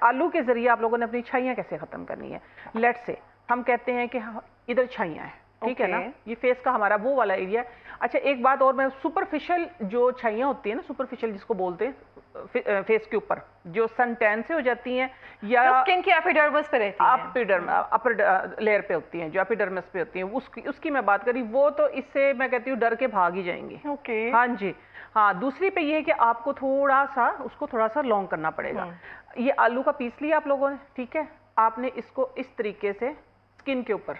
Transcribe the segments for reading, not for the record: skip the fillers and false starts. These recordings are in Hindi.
आलू के जरिए आप लोगों ने अपनी छाइयाँ कैसे खत्म करनी है। लेट्स से हम कहते हैं कि इधर छाइयाँ हैं, ठीक है ना, ये फेस का हमारा वो वाला एरिया है। अच्छा एक बात और, मैं सुपरफिशियल जो छाइयाँ होती है ना, सुपरफिशियल जिसको बोलते हैं फेस के ऊपर जो सन टैन से हो जाती हैं या स्किन की एपिडर्मिस पे रहती हैं, अपर लेयर पे होती हैं, जो एपिडर्मिस पे होती हैं, उसकी मैं बात करी, वो तो इससे मैं कहती हूँ डर के भाग ही जाएंगी। हाँ जी हाँ। दूसरी पे ये है कि आपको उसको थोड़ा सा लॉन्ग करना पड़ेगा। ये आलू का पीस लिया आप लोगों ने, ठीक है, आपने इसको इस तरीके से स्किन के ऊपर,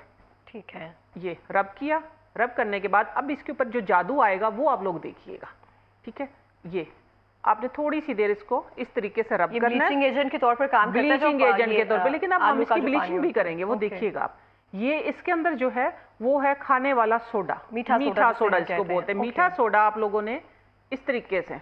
ठीक है, ये रब किया। रब करने के बाद अब इसके ऊपर जो जादू आएगा वो आप लोग देखिएगा, ठीक है। ये आपने थोड़ी सी देर इसको इस तरीके से रब करना है, ब्लीचिंग एजेंट के तौर पर काम करता है, ब्लीचिंग एजेंट के तौर पे, लेकिन अब हम इसकी ब्लीचिंग भी करेंगे, वो देखिएगा आप। ये इसके अंदर जो है वो है खाने वाला सोडा, मीठा सोडा जिसको बोलते हैं, मीठा सोडा आप लोगों ने इस तरीके से।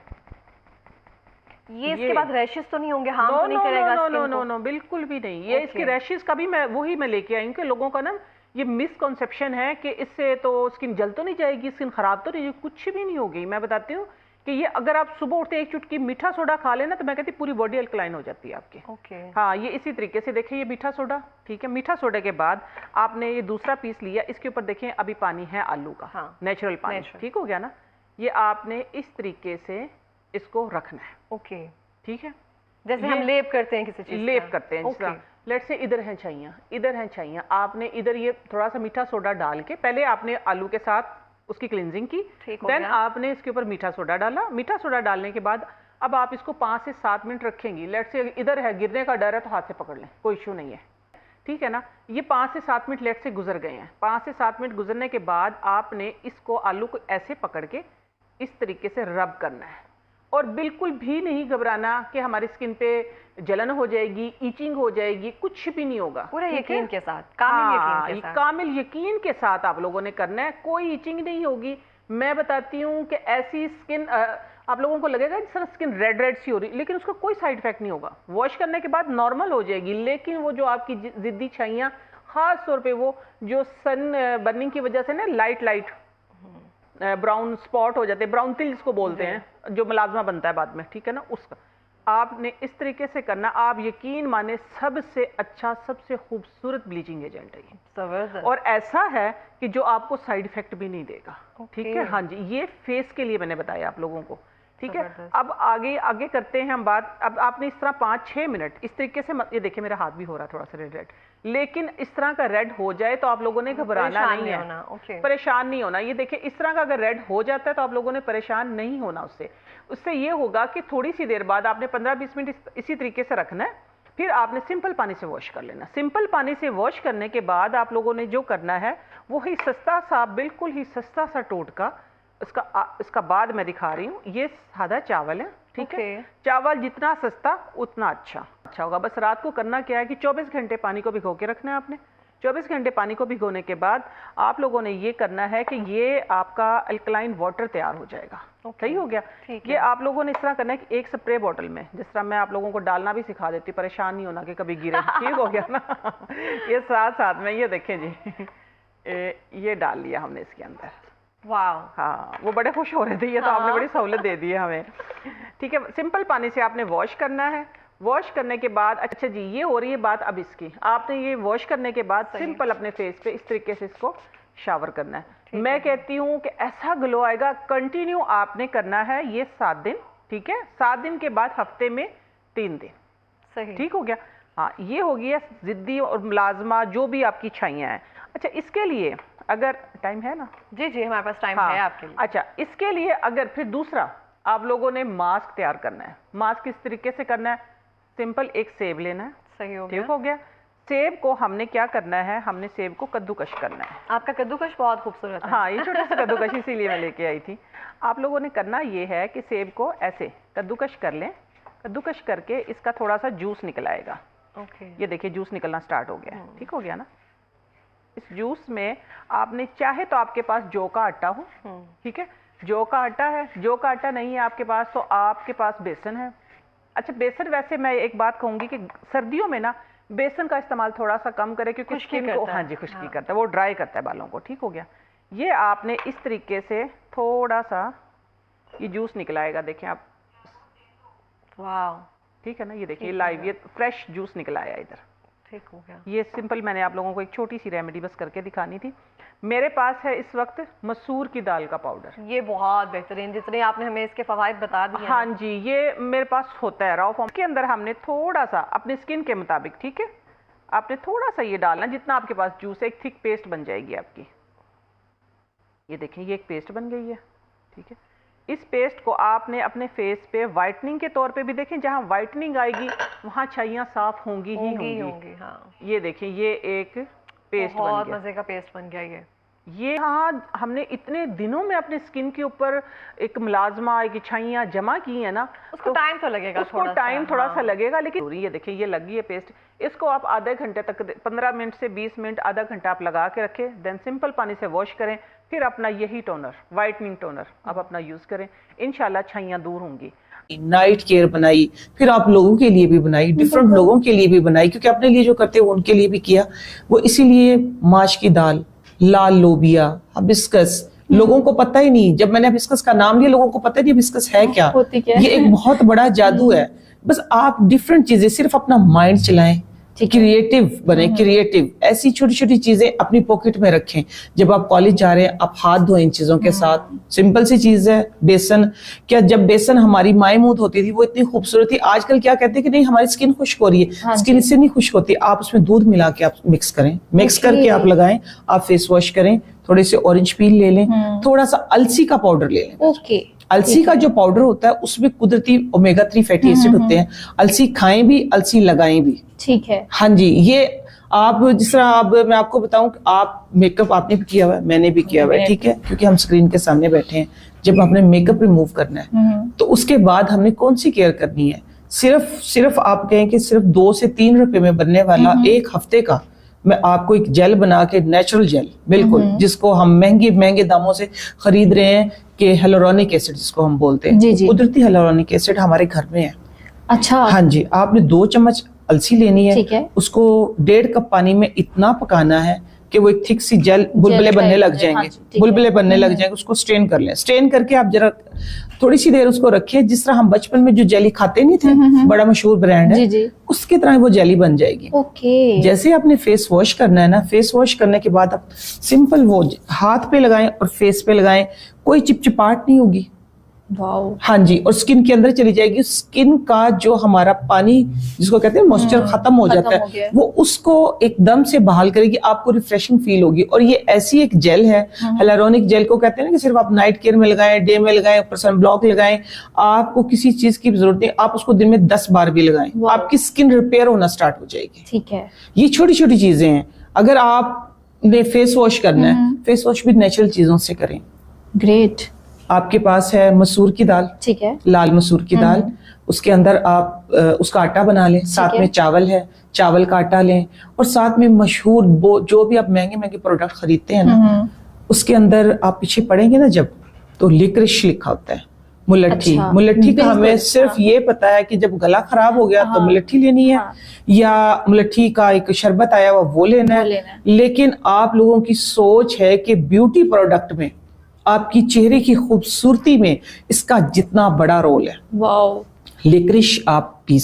ये इसके बाद रैशेस तो नहीं होंगे, हार्म तो नहीं करेगा स्किन को? नो, बिल्कुल भी नहीं। ये इसके रैशेस का भी मैं लेके आई हूँ कि लोगों का ना ये मिसकॉन्सेप्शन है कि इससे तो स्किन जल तो नहीं जाएगी, स्किन खराब तो नहीं, कुछ भी नहीं होगी। मैं बताती हूँ कि ये अगर आप सुबह उठते एक चुटकी मीठा सोडा खा लेना तो मैं कहती पूरी बॉडी अल्कलाइन हो जाती है आपकी। हाँ, ये इसी तरीके से देखिए, ये मीठा सोडा, ठीक है। मीठा सोडा के बाद आपने ये दूसरा पीस लिया, इसके ऊपर देखें अभी पानी है आलू का, नेचुरल पानी, ठीक हो गया ना। ये आपने इस तरीके से इसको रखना है, ठीक है, जैसे हम लेप करते हैं, किसी चीज लेप करते हैं। लेट्स से इधर हैं छाइयाँ, आपने इधर ये थोड़ा सा मीठा सोडा डाल के पहले आपने आलू के साथ उसकी क्लींजिंग की, देन आपने इसके ऊपर मीठा सोडा डाला। मीठा सोडा डालने के बाद अब आप इसको 5 से 7 मिनट रखेंगी। लेट्स से इधर है, गिरने का डर है तो हाथ से पकड़ लें, कोई इशू नहीं है, ठीक है ना। ये 5 से 7 मिनट लेट्स से गुजर गए हैं। 5 से 7 मिनट गुजरने के बाद आपने इसको आलू को ऐसे पकड़ के इस तरीके से रब करना है, और बिल्कुल भी नहीं घबराना कि हमारी स्किन पे जलन हो जाएगी, ईचिंग हो जाएगी, कुछ भी नहीं होगा। पूरे यकीन के साथ, कामिल यकीन के साथ आप लोगों ने करना है, कोई ईचिंग नहीं होगी। मैं बताती हूँ कि ऐसी स्किन आप लोगों को लगेगा जिस तरह स्किन रेड सी हो रही, लेकिन उसका कोई साइड इफेक्ट नहीं होगा। वॉश करने के बाद नॉर्मल हो जाएगी, लेकिन वो जो आपकी जिद्दी छाइयाँ, खास तौर पे वो जो सन बर्निंग की वजह से ना लाइट ब्राउन स्पॉट हो जाते हैं, ब्राउन तिल जिसको बोलते हैं, जो मुलाजमा बनता है बाद में, ठीक है ना, उसका आपने इस तरीके से करना। आप यकीन माने सबसे अच्छा, सबसे खूबसूरत ब्लीचिंग एजेंट है ये, और ऐसा है कि जो आपको साइड इफेक्ट भी नहीं देगा, ठीक है। हाँ जी, ये फेस के लिए मैंने बताया आप लोगों को, ठीक है। अब आगे करते हैं हम बात। अब आपने इस तरह 5-6 मिनट इस तरीके से, ये देखिए मेरा हाथ भी हो रहा है थोड़ा सा रेड, लेकिन इस तरह का रेड हो जाए तो आप लोगों ने घबराना नहीं है, परेशान नहीं होना। ये देखिए इस तरह का अगर रेड हो जाता है तो आप लोगों ने परेशान नहीं होना उससे ये होगा कि थोड़ी सी देर बाद आपने 15-20 मिनट इसी तरीके से रखना है, फिर आपने सिंपल पानी से वॉश कर लेना। सिंपल पानी से वॉश करने के बाद आप लोगों ने जो करना है वो ही सस्ता सा, बिल्कुल ही सस्ता सा टोटका, इसका बाद मैं दिखा रही हूँ। ये सादा चावल है, ठीक है। चावल जितना सस्ता उतना अच्छा होगा। बस रात को करना क्या है कि 24 घंटे पानी को भिगो के रखना है आपने। 24 घंटे पानी को भिगोने के बाद आप लोगों ने ये करना है कि ये आपका अल्कलाइन वाटर तैयार हो जाएगा, सही हो गया। ये आप लोगों ने इस तरह करना है कि एक स्प्रे बॉटल में, जिस तरह मैं आप लोगों को डालना भी सिखा देती, परेशान नहीं होना कि कभी गिरे, ठीक हो गया ना। ये साथ में ये देखें जी, ये डाल लिया हमने इसके अंदर। वाह, हाँ, वो बड़े खुश हो रहे थे, ये तो आपने बड़ी सहूलत दे दी है हमें, ठीक है। सिंपल पानी से आपने वॉश करना है। वॉश करने के बाद, अच्छा जी, ये हो रही है बात अब इसकी, आपने ये वॉश करने के बाद सिंपल अपने फेस पे इस तरीके से इसको शावर करना है। मैं कहती हूँ कि ऐसा ग्लो आएगा। कंटिन्यू आपने करना है ये 7 दिन, ठीक है। 7 दिन के बाद हफ्ते में 3 दिन, सही, ठीक हो गया। हाँ, ये हो गया जिद्दी और मुलाजमा जो भी आपकी छाइयाँ हैं। अच्छा, इसके लिए अगर टाइम है ना? जी, हमारे पास टाइम है आपके लिए। अच्छा, इसके लिए अगर फिर दूसरा आप लोगों ने मास्क तैयार करना है। मास्क किस तरीके से करना है? सिंपल एक सेब लेना है, सही हो गया, ठीक हो गया। सेब को हमने क्या करना है, हमने सेब को कद्दूकश करना है। आपका कद्दूकश बहुत खूबसूरत है। हाँ, ये छोटा सा कद्दूकश इसीलिए मैं लेके आई थी। आप लोगों ने करना ये है कि सेब को ऐसे कद्दूकश कर लें। कद्दूकश करके इसका थोड़ा सा जूस निकल आएगा। ये देखिए जूस निकलना स्टार्ट हो गया, ठीक हो गया ना। इस जूस में आपने चाहे तो आपके पास जौ का आटा हो, ठीक है, जौ का आटा है। जौ का आटा नहीं है आपके पास तो आपके पास बेसन है। अच्छा, बेसन वैसे मैं एक बात कहूंगी कि सर्दियों में ना बेसन का इस्तेमाल थोड़ा सा कम करें, क्योंकि स्किन को, हाँ जी, खुश्की करता है, वो ड्राई करता है बालों को, ठीक हो गया। ये आपने इस तरीके से थोड़ा सा ये जूस निकलाएगा, देखें आप, वाह, ठीक है ना, ये देखिए लाइव, ये फ्रेश जूस निकला आया इधर, ठीक हो गया। ये सिंपल मैंने आप लोगों को एक छोटी सी रेमेडी बस करके दिखानी थी। मेरे पास है इस वक्त मसूर की दाल का पाउडर। ये बहुत बेहतरीन, जितने आपने हमें इसके फवायद बता दिए। हाँ जी, ये मेरे पास होता है रॉ फॉर्म के अंदर। हमने थोड़ा सा अपनी स्किन के मुताबिक, ठीक है, आपने थोड़ा सा ये डालना जितना आपके पास जूस है, एक थिक पेस्ट बन जाएगी आपकी। ये देखें, ये एक पेस्ट बन गई है, ठीक है। इस पेस्ट को आपने अपने फेस पे वाइटनिंग के तौर पे भी देखें, जहाँ वाइटनिंग आएगी वहाँ छाइयाँ साफ होंगी ही होंगी। हाँ। ये देखें, ये एक पेस्ट बन गया, बहुत मजे का पेस्ट बन गया ये। हाँ, हमने इतने दिनों में अपने स्किन के ऊपर एक मुलाजमा, एक छाइयाँ जमा की है ना, उसको टाइम तो लगेगा, उसको टाइम थोड़ा सा लगेगा, लेकिन ये देखिए ये लगी है पेस्ट। इसको आप आधे घंटे तक, 15 मिनट से 20 मिनट, आधा घंटा आप लगा के रखें, देन सिंपल पानी से वॉश करें, फिर अपना यही टोनर, वाइटनिंग टोनर आप अपना यूज करें, इंशाल्लाह छाइयाँ दूर होंगी। नाइट केयर बनाई, फिर आप लोगों के लिए भी बनाई, डिफरेंट लोगों के लिए भी बनाई, क्योंकि अपने लिए जो करते हैं उनके लिए भी किया। वो इसीलिए माश की दाल, लाल लोबिया, हिबिस्कस, लोगों को पता ही नहीं, जब मैंने हिबिस्कस का नाम लिया लोगों को पता ही नहीं हिबिस्कस है क्या। ये एक बहुत बड़ा जादू है। बस आप डिफरेंट चीजें, सिर्फ अपना माइंड चलाएं, क्रिएटिव बने, क्रिएटिव ऐसी छोटी छोटी चीजें अपनी पॉकेट में रखें। जब आप कॉलेज जा रहे हैं आप हाथ धोएं इन चीजों के साथ। सिंपल सी चीज है, बेसन। क्या जब बेसन हमारी मायमूद होती थी वो इतनी खूबसूरत थी, आजकल क्या कहते हैं कि नहीं हमारी स्किन खुश्क हो रही है, स्किन इससे नहीं खुश्क होती। आप उसमें दूध मिला के आप मिक्स करें, मिक्स करके आप लगाएं, आप फेस वॉश करें, थोड़े से ऑरेंज पील ले लें, थोड़ा सा अलसी का पाउडर ले लें। अलसी का जो पाउडर होता है उसमें कुदरती ओमेगा 3 फैटी एसिड होते हैं। अलसी खाएं भी, अलसी लगाएं भी, ठीक है। हाँ जी, ये आप जिस तरह आप, मैं आपको बताऊं कि आप मेकअप आपने भी किया हुआ है, मैंने भी किया हुआ है, ठीक है, क्योंकि हम स्क्रीन के सामने बैठे हैं। जब आपने मेकअप रिमूव करना है तो उसके बाद हमने कौन सी केयर करनी है? सिर्फ आप कहें कि सिर्फ 2 से 3 रुपए में बनने वाला एक हफ्ते का मैं आपको एक जेल बना के, नेचुरल जेल बिल्कुल, जिसको हम महंगे दामों से खरीद रहे हैं, कि हेलोरोनिक एसिड जिसको हम बोलते हैं, कुदरती हेलोरोनिक एसिड हमारे घर में है। अच्छा। हाँ जी, आपने 2 चम्मच अलसी लेनी है, उसको 1.5 कप पानी में इतना पकाना है कि वो एक थिक सी जेल, बुलबुले बनने लग जाएंगे, बुलबुले बनने लग जाएंगे, उसको स्ट्रेन कर लें। स्ट्रेन करके आप जरा थोड़ी सी देर उसको रखिए, जिस तरह हम बचपन में जो जेली खाते नहीं थे, बड़ा मशहूर ब्रांड है, उसकी तरह वो जेली बन जाएगी। ओके। जैसे आपने फेस वॉश करना है ना, फेस वॉश करने के बाद आप सिंपल वो हाथ पे लगाएं और फेस पे लगाएं, कोई चिपचिपाहट नहीं होगी। हाँ जी, और स्किन के अंदर चली जाएगी। स्किन का जो हमारा पानी जिसको कहते हैं मॉइस्चर खत्म हो जाता है, वो उसको एकदम से बहाल करेगी, आपको रिफ्रेशिंग फील होगी। और ये ऐसी एक जेल है, हेलोरोनिक जेल को कहते हैं ना, कि सिर्फ आप नाइट केयर में लगाएं, डे में लगाएं, ऊपर सन ब्लॉक लगाएं, आपको किसी चीज की जरूरत नहीं, आप उसको दिन में 10 बार भी लगाएं, आपकी स्किन रिपेयर होना स्टार्ट हो जाएगी। ठीक है, ये छोटी छोटी चीजें हैं। अगर आपने फेस वॉश करना है, फेस वॉश भी नेचुरल चीजों से करें। ग्रेट। आपके पास है मसूर की दाल, ठीक है, लाल मसूर की दाल, उसके अंदर आप उसका आटा बना लें, साथ में चावल है, चावल का आटा लें, और साथ में मशहूर जो भी आप महंगे प्रोडक्ट खरीदते हैं ना, उसके अंदर आप पीछे पढ़ेंगे ना जब, तो लिक्रिश लिखा होता है, मुलट्ठी। अच्छा, मुलट्ठी का हमें सिर्फ ये पता है कि जब गला खराब हो गया तो मुलट्ठी लेनी है, या मुलट्ठी का एक शरबत आया हुआ वो लेना है। लेकिन आप लोगों की सोच है कि ब्यूटी प्रोडक्ट में, आपकी चेहरे की खूबसूरती में इसका जितना बड़ा रोल है, लिक्रिश आप पी